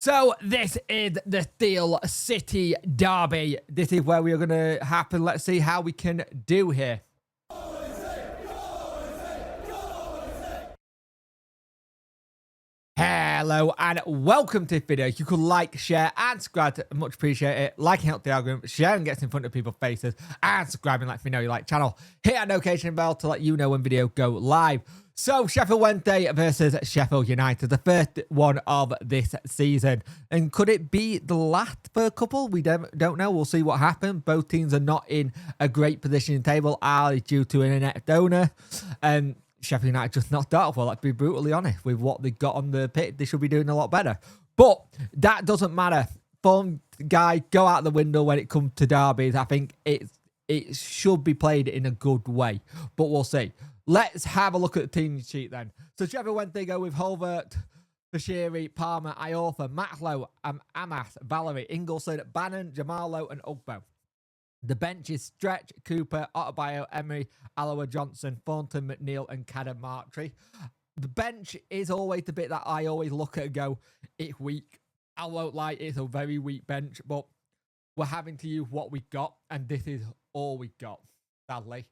So this is the Steel City Derby. This is where we are going to happen. Let's see how we can do here. Hello and welcome to this video. You could like, share and subscribe. Much appreciate it. Liking helps the algorithm, sharing gets in front of people's faces, and subscribing lets me know you like the channel. Hit that notification bell to let you know when videos go live. So Sheffield Wednesday versus Sheffield United, the first one of this season. And could it be the last for a couple? We don't know. We'll see what happens. Both teams are not in a great position in the table. Al is due to an internet donor. And Sheffield United just knocked out. Well, let's be brutally honest. With what they got on the pitch, they should be doing a lot better. But that doesn't matter. Form guy, go out the window when it comes to derbies. I think it should be played in a good way. But we'll see. Let's have a look at the team sheet then. So Sheffield Wednesday go with Holbert, Bashiri, Palmer, Iorfa, Matlow, Amas, Valerie, Ingleson, Bannon, Jamalo, and Ugbo. The bench is Stretch, Cooper, Otterbayo, Emery, Alloa, Johnson, Thornton, McNeil, and Cadden Martry. The bench is always the bit that I always look at and go, it's weak. I won't lie, it's a very weak bench, but we're having to use what we got, and this is all we got, sadly.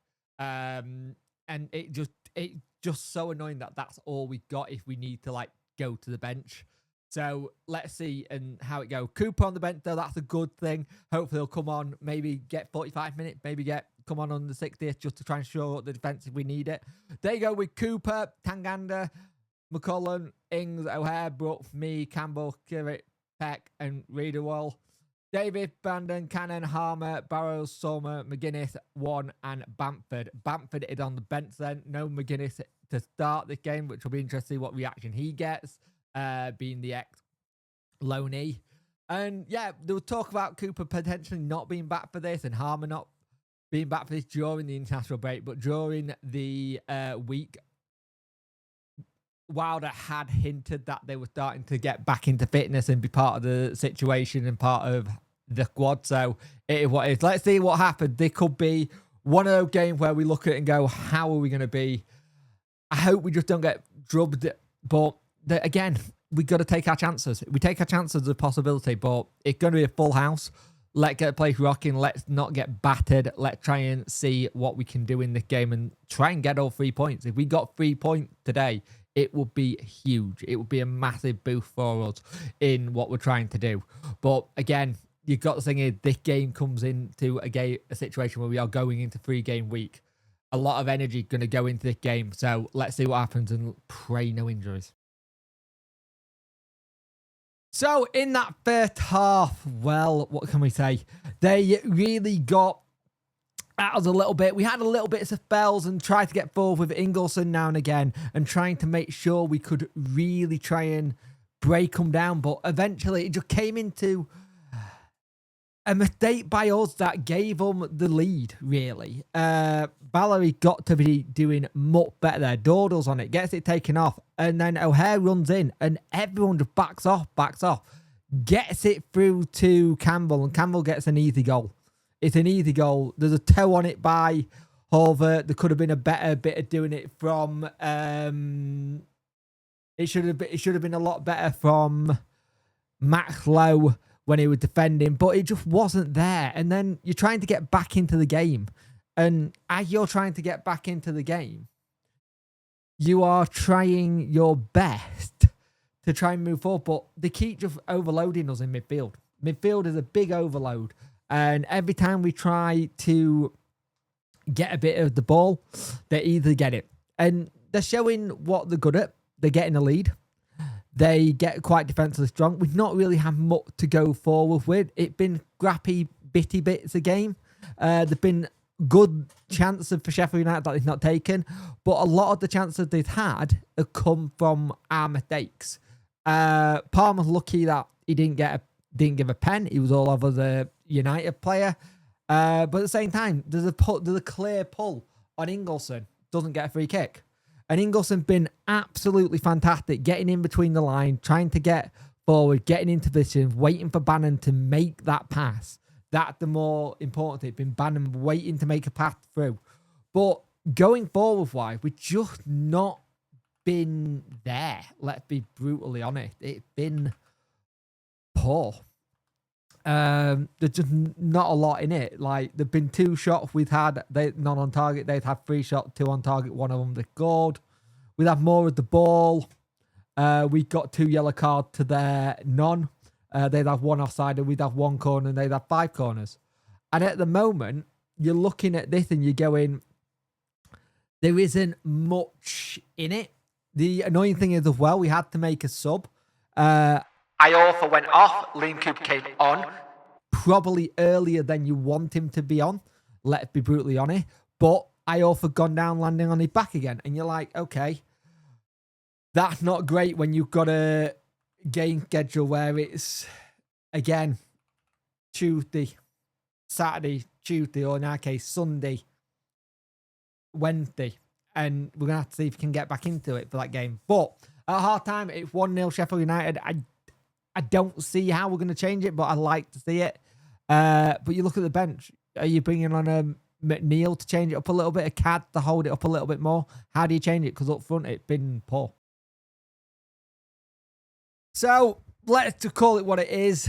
And it just so annoying that that's all we got if we need to like go to the bench. So let's see and how it goes. Cooper on the bench though, that's a good thing. Hopefully he'll come on, maybe get 45 minutes, maybe come on the 60th just to try and show up the defense if we need it. There you go with Cooper, Tanganda, McCullen, Ings, O'Hare, Brooks, me, Campbell, Kirrick, Peck, and Reederwall. David, Brandon, Cannon, Harmer, Barrows, Sommer, McGuinness, One, and Bamford. Bamford is on the bench then. No McGuinness to start this game, which will be interesting to see what reaction he gets, being the ex-loanee. And yeah, there was talk about Cooper potentially not being back for this and Harmer not being back for this during the international break, but during the week, Wilder had hinted that they were starting to get back into fitness and be part of the situation and part of the squad. So it is what it is. Let's see what happens. There could be one of those games where we look at it and go, how are we going to be? I hope we just don't get drubbed. But again, we got to take our chances. We take our chances as a possibility, but it's going to be a full house. Let's get the place rocking. Let's not get battered. Let's try and see what we can do in this game and try and get all 3 points. If we got 3 points today, it would be huge. It would be a massive boost for us in what we're trying to do. But again, you've got to think this game comes into a situation where we are going into 3-game week. A lot of energy going to go into this game. So let's see what happens and pray no injuries. So in that first half, well, what can we say? They really got that was a little bit. We had a little bit of spells and tried to get forward with Ingleson now and again and trying to make sure we could really try and break them down. But eventually it just came into a mistake by us that gave them the lead, really. Valerie got to be doing much better there. Dawdle's on it, gets it taken off. And then O'Hare runs in and everyone just backs off. Gets it through to Campbell and Campbell gets an easy goal. It's an easy goal. There's a toe on it by Holver. There could have been a better bit of doing it from. It should have been a lot better from Max Lowe when he was defending, but it just wasn't there. And then you're trying to get back into the game, and as you're trying to get back into the game, you are trying your best to try and move forward, but they keep just overloading us in midfield. Midfield is a big overload. And every time we try to get a bit of the ball, they either get it. And they're showing what they're good at. They're getting a lead. They get quite defensively strong. We've not really had much to go forward with. It's been scrappy, bitty bits a game. There've been good chances for Sheffield United that they've not taken. But a lot of the chances they've had have come from our mistakes. Palmer's lucky that he didn't give a pen. He was all over the United player. But at the same time, there's a clear pull on Ingleson. Doesn't get a free kick. And Ingleson been absolutely fantastic, getting in between the line, trying to get forward, getting into position, waiting for Bannon to make that pass. That's the more important thing. Been Bannon waiting to make a pass through. But going forward-wise, we've just not been there. Let's be brutally honest. It's been poor. There's just not a lot in it. Like, there've been 2 shots we've had, none on target. They've had 3 shots, 2 on target, 1 of them they scored. We'd have more of the ball. We got 2 yellow cards to their none. They'd have 1 offside, and we'd have 1 corner, and they'd have 5 corners. And at the moment, you're looking at this and you're going, there isn't much in it. The annoying thing is as well, we had to make a sub. Iorfa went off, Liam Cooper came on, probably earlier than you want him to be on, let's be brutally honest. But Iorfa gone down, landing on his back again. And you're like, okay, that's not great when you've got a game schedule where it's, again, Tuesday, Saturday, Tuesday, or in our case, Sunday, Wednesday. And we're going to have to see if we can get back into it for that game. But at half time, it's 1-0 Sheffield United. I don't see how we're going to change it, but I like to see it. But you look at the bench. Are you bringing on a McNeil to change it up a little bit? A Cad to hold it up a little bit more? How do you change it? Because up front, it's been poor. So let's just call it what it is.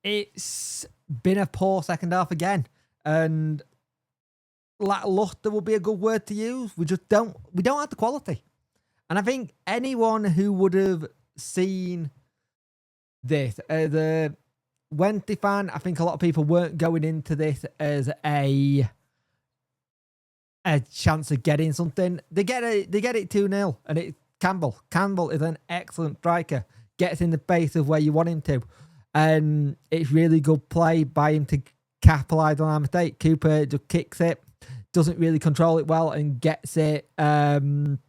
It's been a poor second half again. And lackluster will be a good word to use. We don't have the quality. And I think anyone who would have seen this as a Wednesday fan, I think a lot of people weren't going into this as a chance of getting something. They get it 2-0, and it's Campbell. Campbell is an excellent striker. Gets in the base of where you want him to. And it's really good play by him to capitalise on our mistake. Cooper just kicks it, doesn't really control it well, and gets it and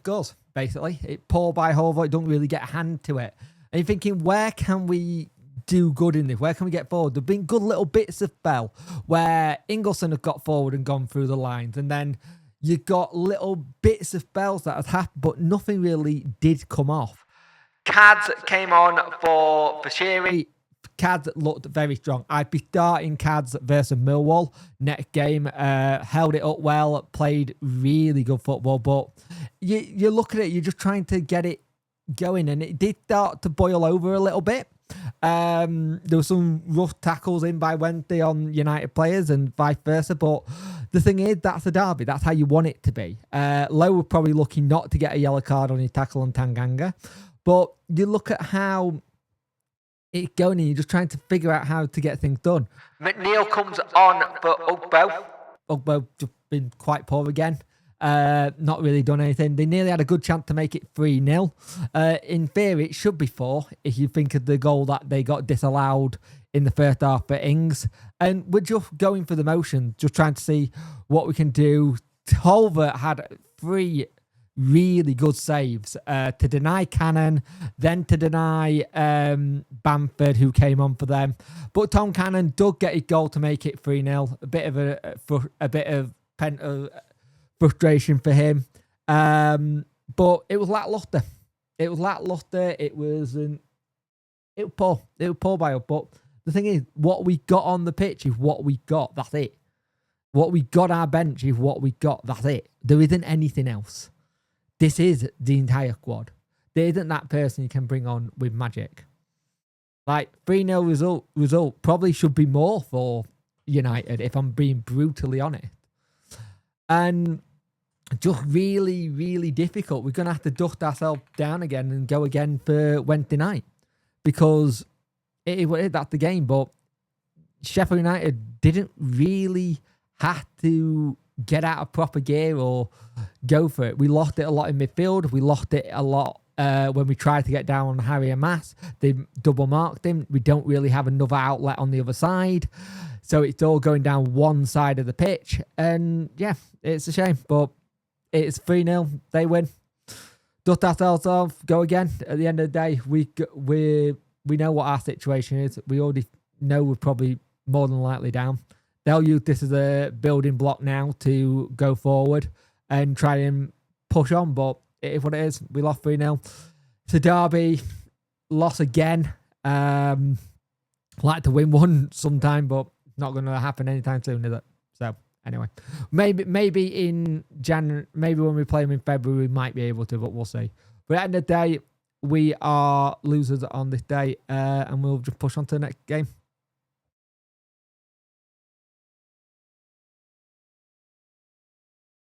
goes, basically. It poor by Horvath, it don't really get a hand to it. And you're thinking, where can we do good in this? Where can we get forward? There've been good little bits of spell where Ingelsson have got forward and gone through the lines, and then you got little bits of spells that have happened, but nothing really did come off. Cads came on for Bashiri. Cads looked very strong. I'd be starting Cads versus Millwall next game. Held it up well, played really good football, but you look at it, you're just trying to get it going, and it did start to boil over a little bit. There were some rough tackles in by Wednesday on United players and vice versa, but the thing is, that's a derby. That's how you want it to be. Lowe were probably lucky not to get a yellow card on his tackle on Tanganga, but you look at how it's going and you're just trying to figure out how to get things done. McNeil comes on for Ugbo. Ugbo just been quite poor again. Not really done anything. They nearly had a good chance to make it 3-0. In theory, it should be 4 if you think of the goal that they got disallowed in the first half for Ings. And we're just going for the motion, just trying to see what we can do. Tolver had 3 really good saves to deny Cannon, then to deny Bamford, who came on for them. But Tom Cannon did get his goal to make it 3-0. A bit of frustration for him. But it was lackluster. It was poor. It was poor by us. But the thing is, what we got on the pitch is what we got. That's it. What we got our bench is what we got. That's it. There isn't anything else. This is the entire squad. There isn't that person you can bring on with magic. Like, 3-0 result probably should be more for United, if I'm being brutally honest. And just really, really difficult. We're going to have to dust ourselves down again and go again for Wednesday night. Because that's the game. But Sheffield United didn't really have to get out of proper gear or go for it. We lost it a lot in midfield. We lost it a lot when we tried to get down on Harry and Mass. They double marked him. We don't really have another outlet on the other side. So it's all going down one side of the pitch. And yeah, it's a shame. But it's 3-0. They win. Dust ourselves off. Go again. At the end of the day, we know what our situation is. We already know we're probably more than likely down. They'll use this as a building block now to go forward and try and push on. But it is what it is. We lost 3-0. It's a derby. Loss again. Like to win one sometime, but not going to happen anytime soon, is it? So, anyway. Maybe in January, maybe when we play them in February, we might be able to, but we'll see. But at the end of the day, we are losers on this day, and we'll just push on to the next game.